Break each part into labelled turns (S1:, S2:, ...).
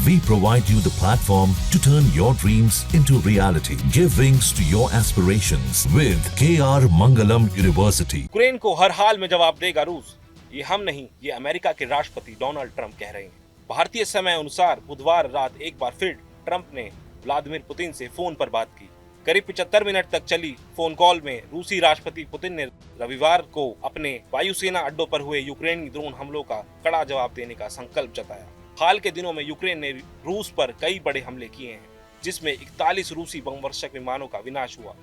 S1: We provide you the platform to turn your dreams into reality. Give wings to your aspirations with KR Mangalam University.
S2: Ukraine को हर हाल में जवाब देगा रूस, ये हम नहीं, ये अमेरिका के राष्ट्रपति डोनाल्ड ट्रंप कह रहे हैं। भारतीय समय अनुसार बुधवार रात एक बार फिर ट्रंप ने व्लादिमीर पुतिन से फोन पर बात की। करीब 75 मिनट तक चली फोन कॉल में रूसी राष्ट्रपति पुतिन ने रविवार को अपने वायुसेना अड्डों पर हुए यूक्रेनी ड्रोन हमलों का कड़ा जवाब देने का संकल्प जताया। हाल के दिनों में यूक्रेन ने रूस पर कई बड़े हमले किए हैं, जिसमें 41 रूसी बमवर्षक विमानों का विनाश हुआ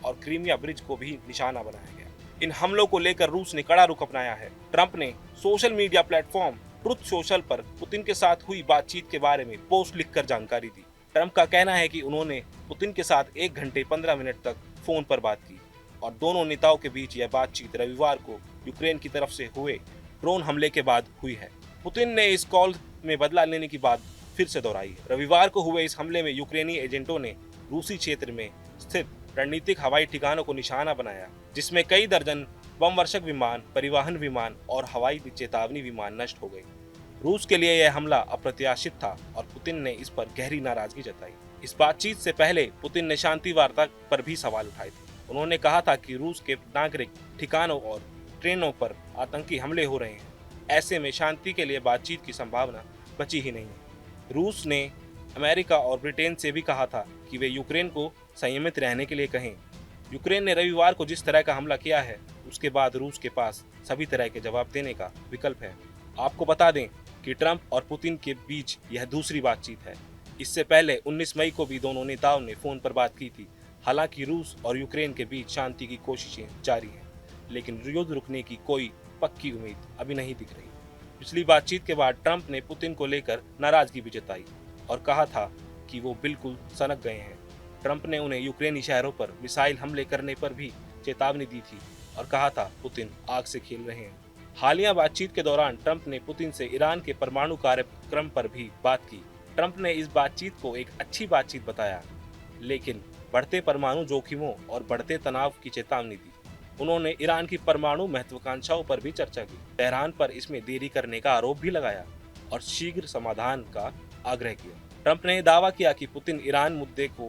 S2: और क्रीमिया ब्रिज को भी निशाना बनाया गया। इन हमलों को लेकर रूस ने कड़ा रुख अपनाया है। ट्रंप ने social media platform truth social पर पुतिन के साथ हुई बातचीत के बारे में पोस्ट लिखकर जानकारी दी। ट्रंप का कहना है कि उन्होंने पुतिन के साथ 1 घंटे 15 मिनट तक फोन पर बात की और दोनों नेताओं के बीच यह बातचीत रविवार को यूक्रेन की तरफ से हुए ड्रोन हमले के बाद हुई है। पुतिन ने इस कॉल में बदला लेने की बात फिर से दोहराई है। रविवार को हुए इस हमले में यूक्रेनी एजेंटों ने रूसी क्षेत्र में स्थित रणनीतिक हवाई ठिकानों को निशाना बनाया, जिसमें कई दर्जन बमवर्षक विमान, परिवहन विमान और हवाई चेतावनी विमान नष्ट हो गए। रूस के लिए यह हमला अप्रत्याशित था और पुतिन ने इस पर गहरी नाराजगी जताई। इस बातचीत से पहले पुतिन ने शांति वार्ता पर भी सवाल उठाए थे। उन्होंने कहा था कि रूस के नागरिक ठिकानों और ट्रेनों पर आतंकी हमले हो रहे हैं। ऐसे में शांति के लिए बातचीत की संभावना बची ही नहीं है। रूस ने अमेरिका और ब्रिटेन से भी कहा था कि वे यूक्रेन को संयमित रहने के लिए कहें। यूक्रेन ने रविवार को जिस तरह का हमला किया है, उसके बाद रूस के पास सभी तरह के जवाब देने का विकल्प है। आपको बता दें कि ट्रंप और पुतिन के बीच यह दूसरी बातचीत है। इससे पहले 19 मई को भी दोनों नेताओं ने फोन पर बात की थी। हालांकि रूस और यूक्रेन के बीच शांति की कोशिशें जारी हैं, लेकिन युद्ध रुकने की कोई पक्की उम्मीद अभी नहीं दिख रही। पिछली बातचीत के बाद ट्रंप ने पुतिन को लेकर नाराजगी भी जताई और कहा था कि वो बिल्कुल सनक गए हैं। ट्रंप ने उन्हें यूक्रेनी शहरों पर मिसाइल हमले करने पर भी चेतावनी दी थी और कहा था पुतिन आग से खेल रहे हैं। हालिया बातचीत के दौरान ट्रंप ने पुतिन से ईरान के परमाणु कार्यक्रम पर भी बात की। ट्रंप ने इस बातचीत को एक अच्छी बातचीत बताया, लेकिन बढ़ते परमाणु जोखिमों और बढ़ते तनाव की चेतावनी दी। उन्होंने ईरान की परमाणु महत्वाकांक्षाओं पर भी चर्चा की, तेहरान पर इसमें देरी करने का आरोप भी लगाया और शीघ्र समाधान का आग्रह किया। ट्रंप ने दावा किया कि पुतिन ईरान मुद्दे को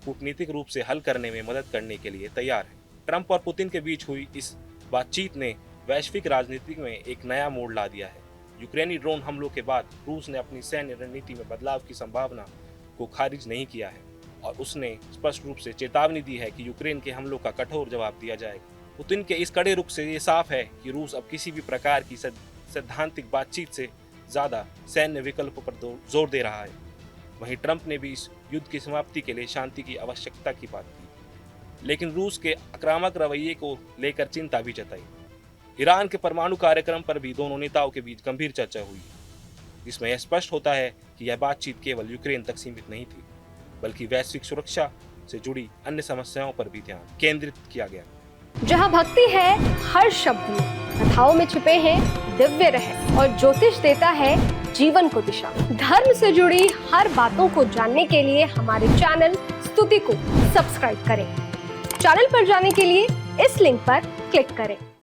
S2: कूटनीतिक रूप से हल करने में मदद करने के लिए तैयार है। ट्रंप और पुतिन के बीच हुई इस बातचीत ने वैश्विक राजनीति में एक नया मोड़ ला दिया है। यूक्रेनी ड्रोन हमलों के बाद रूस ने अपनी सैन्य रणनीति में बदलाव की संभावना को खारिज नहीं किया है और उसने स्पष्ट रूप से चेतावनी दी है कि यूक्रेन के हमलों का कठोर जवाब दिया जाएगा। पुतिन के इस कड़े रुख से ये साफ है कि रूस अब किसी भी प्रकार की सैद्धांतिक बातचीत से ज्यादा सैन्य विकल्पों पर जोर दे रहा है। वहीं ट्रंप ने भी इस युद्ध की समाप्ति के लिए शांति की आवश्यकता की बात की, लेकिन रूस के आक्रामक रवैये को लेकर चिंता भी जताई। ईरान के परमाणु कार्यक्रम पर भी दोनों नेताओं के बीच गंभीर चर्चा हुई, जिसमें यह स्पष्ट होता है कि यह बातचीत केवल यूक्रेन तक सीमित नहीं थी, बल्कि वैश्विक सुरक्षा से जुड़ी अन्य समस्याओं पर भी ध्यान केंद्रित किया गया।
S3: जहाँ भक्ति है हर शब्द में, कथाओं में छिपे हैं दिव्य रहस्य और ज्योतिष देता है जीवन को दिशा। धर्म से जुड़ी हर बातों को जानने के लिए हमारे चैनल स्तुति को सब्सक्राइब करें। चैनल पर जाने के लिए इस लिंक पर क्लिक करें।